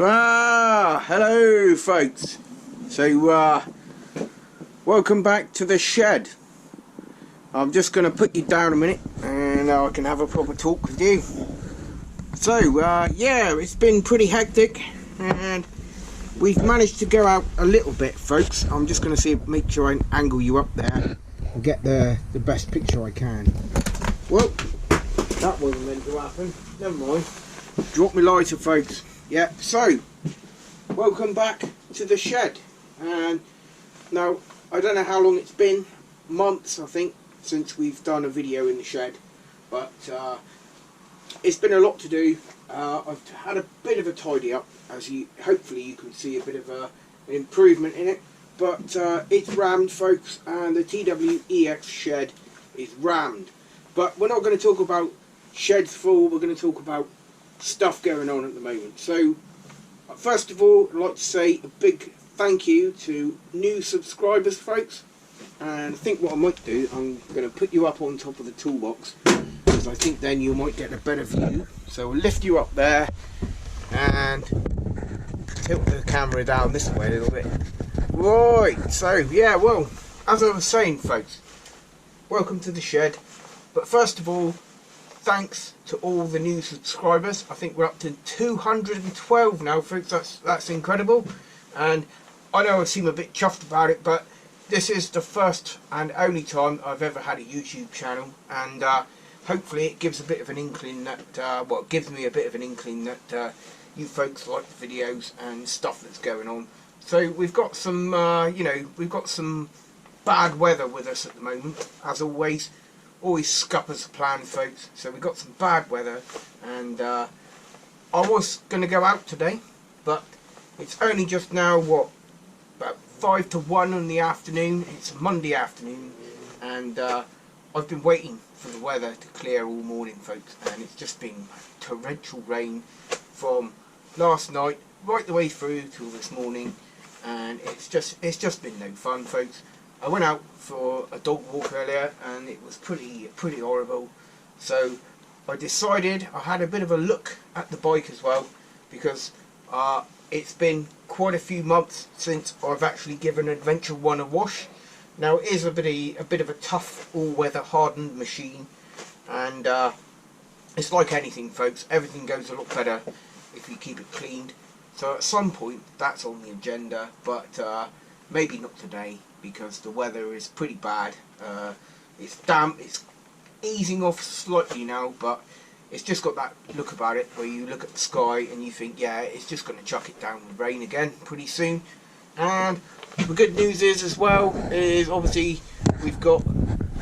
Hello folks. So welcome back to the shed. I'm just going to put you down a minute and I can have a proper talk with you. So yeah, it's been pretty hectic and we've managed to go out a little bit, folks. I'm just going to make sure I angle you up there and get the best picture I can. Well, that wasn't meant to happen. Never mind. Drop me lighter, folks. Yeah, so welcome back to the shed. And now I don't know how long it's been, months I think, since we've done a video in the shed, but it's been a lot to do. I've had a bit of a tidy up, as hopefully you can see a bit of an improvement in it, but it's rammed, folks, and the TwEx shed is rammed. But we're not going to talk about sheds full, we're going to talk about stuff going on at the moment. So first of all, I'd like to say a big thank you to new subscribers, folks. And I think what I might do, I'm going to put you up on top of the toolbox, because I think then you might get a better view. So we'll lift you up there and tilt the camera down this way a little bit. Right, so yeah, well, as I was saying, folks, welcome to the shed. But first of all, thanks to all the new subscribers. I think we're up to 212 now, folks. That's incredible, and I know I seem a bit chuffed about it, but this is the first and only time I've ever had a YouTube channel, and hopefully it gives a bit of an inkling that it gives me a bit of an inkling that you folks like the videos and stuff that's going on. So we've got some we've got some bad weather with us at the moment, as always. Always scuppers the plan, folks. So we got some bad weather, and I was going to go out today, but it's only just now, what, about 5 to 1 in the afternoon. It's a Monday afternoon, and I've been waiting for the weather to clear all morning, folks, and it's just been torrential rain from last night right the way through till this morning, and it's just been no fun, folks. I went out for a dog walk earlier and it was pretty horrible, so I decided I had a bit of a look at the bike as well, because it's been quite a few months since I've actually given Adventure 1 a wash. Now it is a bit of a tough all-weather hardened machine, and it's like anything, folks, everything goes a lot better if you keep it cleaned. So at some point that's on the agenda, but maybe not today, because the weather is pretty bad. It's damp, it's easing off slightly now, but it's just got that look about it where you look at the sky and you think, yeah, it's just going to chuck it down with rain again pretty soon. And the good news is as well, is obviously we've got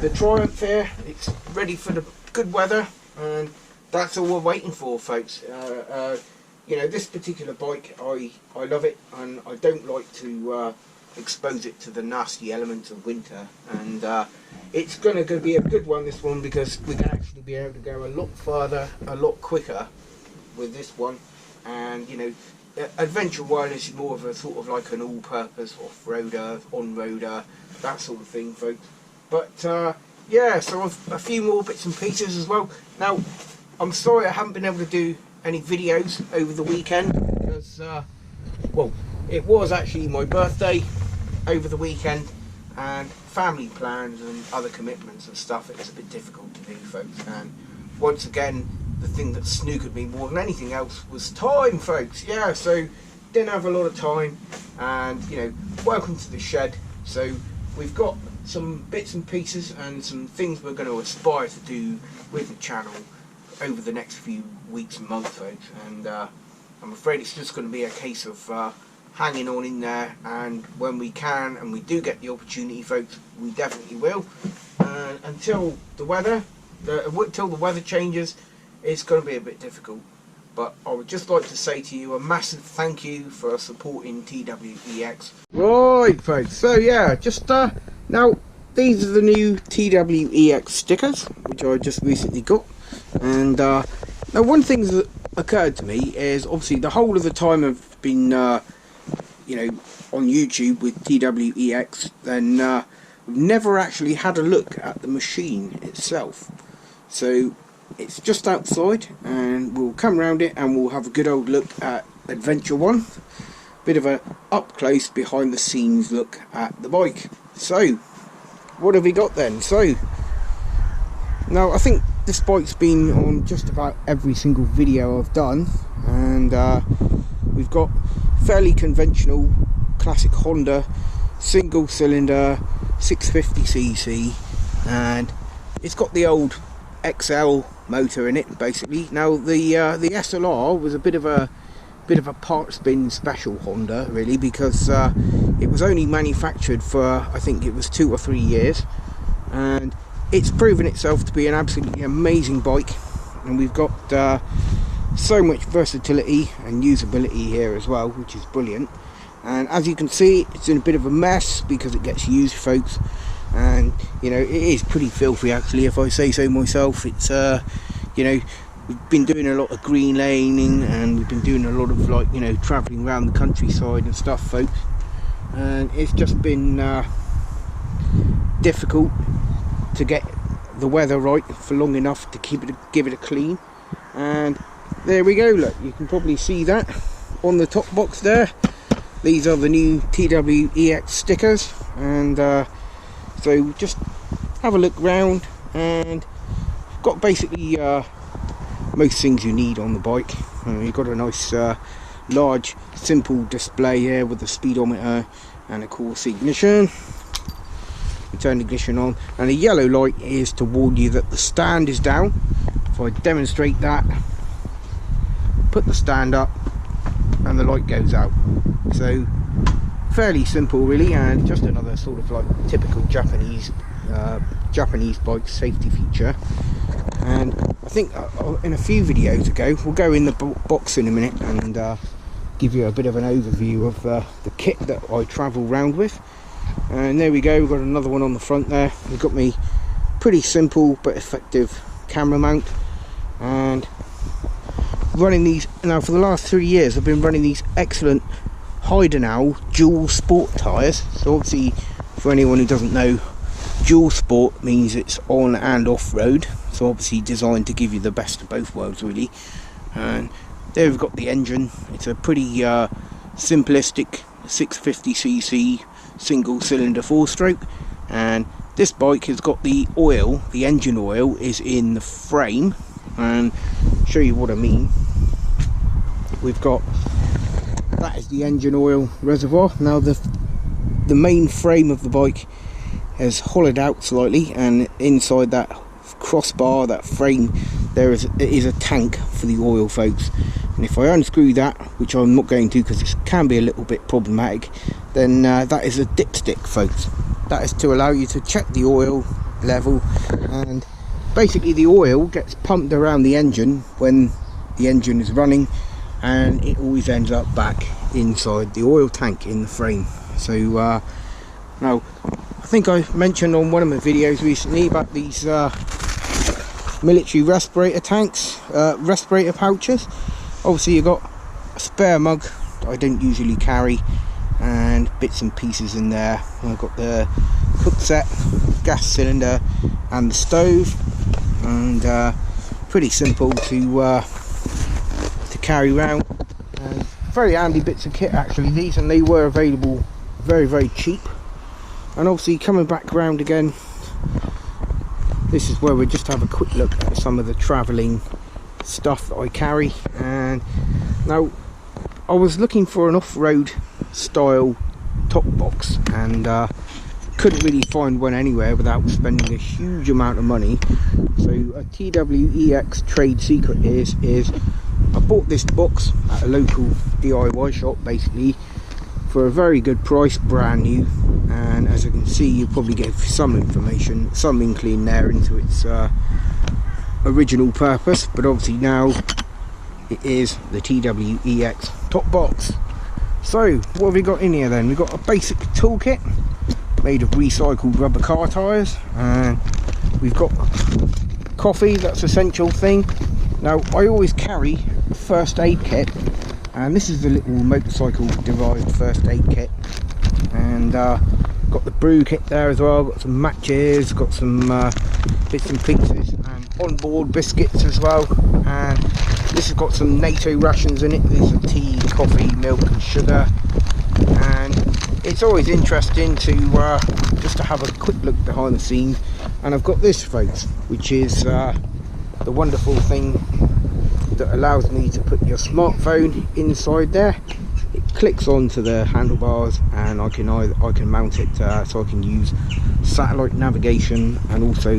the Triumph here. It's ready for the good weather, and that's all we're waiting for, folks. You know, this particular bike, I love it, and I don't like to expose it to the nasty elements of winter, and it's going to be a good one, this one, because we can actually be able to go a lot further, a lot quicker with this one. And you know, Adventure 1 is more of a sort of like an all-purpose off-roader, on-roader, that sort of thing, folks. But yeah, so a few more bits and pieces as well. Now, I'm sorry I haven't been able to do any videos over the weekend, because well, it was actually my birthday over the weekend, and family plans and other commitments and stuff, it was a bit difficult to do, folks. And once again, the thing that snookered me more than anything else was time, folks. Yeah, so didn't have a lot of time, and you know, welcome to the shed. So we've got some bits and pieces and some things we're going to aspire to do with the channel over the next few weeks and months, folks, and I'm afraid it's just going to be a case of hanging on in there, and when we can and we do get the opportunity, folks, we definitely will. Until the weather changes, it's going to be a bit difficult. But I would just like to say to you a massive thank you for supporting TwEx. Right, folks, so yeah, just now these are the new TwEx stickers which I just recently got. And now one thing that occurred to me is, obviously the whole of the time I've been you know, on YouTube with TwEx, then we've never actually had a look at the machine itself. So it's just outside, and we'll come around it and we'll have a good old look at adventure one. Bit of a up close behind the scenes look at the bike. So what have we got then? So now I think this bike's been on just about every single video I've done, and we've got fairly conventional classic Honda single cylinder 650cc, and it's got the old XL motor in it basically. Now the SLR was a bit of a part spin special Honda really, because it was only manufactured for, I think it was 2 or 3 years, and it's proven itself to be an absolutely amazing bike, and we've got so much versatility and usability here as well, which is brilliant. And as you can see, it's in a bit of a mess because it gets used, folks, and you know, it is pretty filthy actually, if I say so myself. It's you know, we've been doing a lot of green laning, and we've been doing a lot of, like, you know, travelling around the countryside and stuff, folks, and it's just been difficult to get the weather right for long enough to give it a clean. And there we go, look, you can probably see that on the top box there. These are the new TwEx stickers, and so just have a look round, and got basically most things you need on the bike. You've got a nice large simple display here with the speedometer and of course ignition. You turn the ignition on, and the yellow light is to warn you that the stand is down. If I demonstrate that, put the stand up and the light goes out. So fairly simple really, and just another sort of like typical Japanese bike safety feature. And I think in a few videos ago, we'll go in the box in a minute and give you a bit of an overview of the kit that I travel around with. And there we go, we've got another one on the front there. We've got me pretty simple but effective camera mount, and running these now for the last 3 years. I've been running these excellent Kernow dual sport tyres. So obviously, for anyone who doesn't know, dual sport means it's on and off road, so obviously designed to give you the best of both worlds really. And there we've got the engine. It's a pretty simplistic 650cc single cylinder 4-stroke, and this bike has got the oil, the engine oil is in the frame, and show you what I mean. We've got, that is the engine oil reservoir. Now the main frame of the bike has hollowed out slightly, and inside that crossbar, that frame, there is a tank for the oil, folks. And if I unscrew that, which I'm not going to because it can be a little bit problematic, then that is a dipstick, folks. That is to allow you to check the oil level, and basically the oil gets pumped around the engine when the engine is running, and it always ends up back inside the oil tank in the frame. So now I think I mentioned on one of my videos recently about these military respirator tanks, respirator pouches. Obviously you've got a spare mug that I don't usually carry, and bits and pieces in there. I've got the cook set, gas cylinder and the stove, and pretty simple to carry around, and very handy bits of kit actually these, and they were available very cheap. And obviously coming back round again, this is where we just have a quick look at some of the travelling stuff that I carry. And now I was looking for an off-road style top box, and couldn't really find one anywhere without spending a huge amount of money. So a TwEx trade secret is I bought this box at a local DIY shop basically for a very good price, brand new. And as you can see, you probably get some information, some inkling there into its original purpose, but obviously now it is the TwEx top box. So what have we got in here then? We've got a basic toolkit made of recycled rubber car tyres, and we've got coffee, that's essential thing. Now I always carry a first aid kit, and this is the little motorcycle derived first aid kit, and got the brew kit there as well, got some matches, got some bits and pieces, and onboard biscuits as well, and this has got some NATO rations in it. These are tea, coffee, milk and sugar, and it's always interesting to just to have a quick look behind the scenes. And I've got this, folks, which is the wonderful thing that allows me to put your smartphone inside there. It clicks onto the handlebars, and I can mount it so I can use satellite navigation and also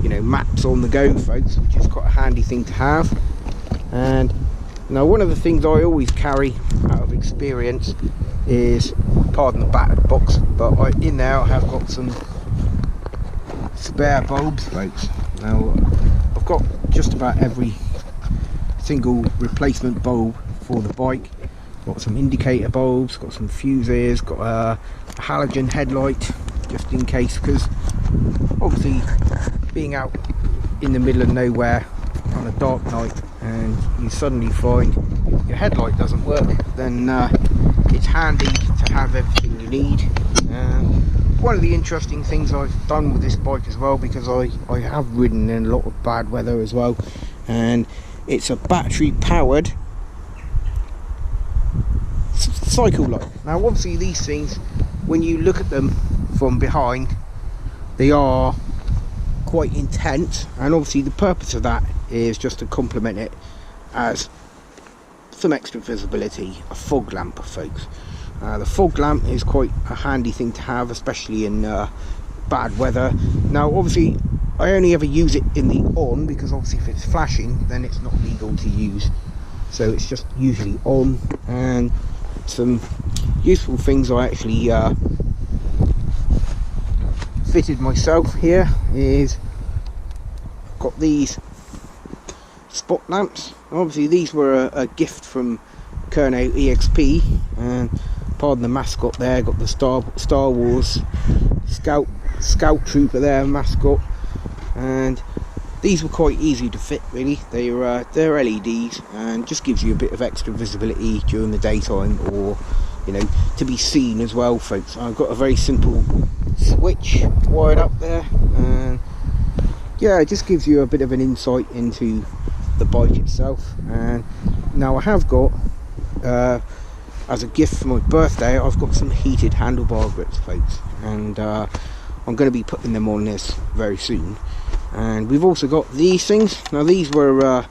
you know, maps on the go, folks, which is quite a handy thing to have. And now, one of the things I always carry out of experience is, pardon the battered box, but in there I have got some spare bulbs, folks. Now, I've got just about every single replacement bulb for the bike. Got some indicator bulbs, got some fuses, got a halogen headlight just in case, because obviously being out in the middle of nowhere on a dark night and you suddenly find your headlight doesn't work, then it's handy to have everything you need. One of the interesting things I've done with this bike as well, because I have ridden in a lot of bad weather as well, and it's a battery powered cycle light. Now obviously these things, when you look at them from behind, they are quite intense, and obviously the purpose of that is just to complement it as some extra visibility, a fog lamp, folks. The fog lamp is quite a handy thing to have, especially in bad weather. Now obviously I only ever use it in the on, because obviously if it's flashing then it's not legal to use, so it's just usually on. And some useful things I actually fitted myself here is got these spot lamps. Obviously these were a gift from Kernow EXP, and pardon the mascot there, got the Star Wars scout trooper there, mascot, and these were quite easy to fit really. They're LEDs and just gives you a bit of extra visibility during the daytime, or you know, to be seen as well, folks. I've got a very simple switch wired up there, and yeah, it just gives you a bit of an insight into the bike itself. And now I have got as a gift for my birthday, I've got some heated handlebar grips, folks, and I'm going to be putting them on this very soon. And we've also got these things. Now these were a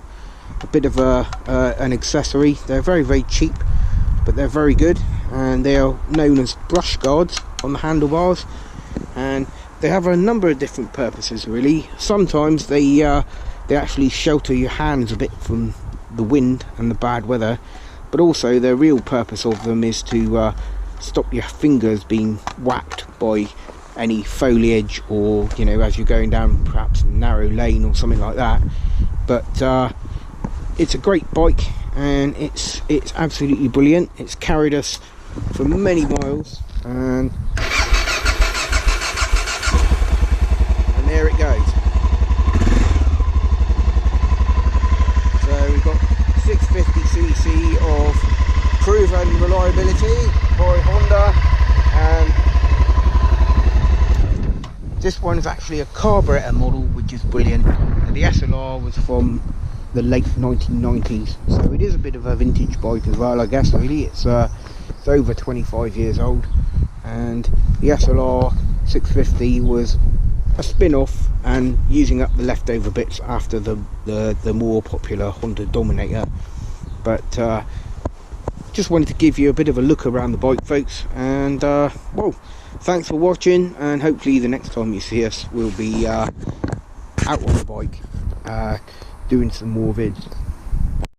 bit of an accessory. They're very cheap, but they're very good, and they are known as brush guards on the handlebars, and they have a number of different purposes really. Sometimes they actually shelter your hands a bit from the wind and the bad weather, but also their real purpose of them is to stop your fingers being whacked by any foliage, or you know, as you're going down perhaps a narrow lane or something like that. But it's a great bike, and it's absolutely brilliant. It's carried us for many miles, and there it goes. So we've got 650cc of proven reliability by Honda, and this one is actually a carburetor model, which is brilliant. The SLR was from the late 1990s, so it is a bit of a vintage bike as well, I guess. Really, it's over 25 years old, and the SLR 650 was a spin-off and using up the leftover bits after the more popular Honda Dominator. But just wanted to give you a bit of a look around the bike, folks, and well, thanks for watching, and hopefully the next time you see us we'll be out on the bike doing some more vids.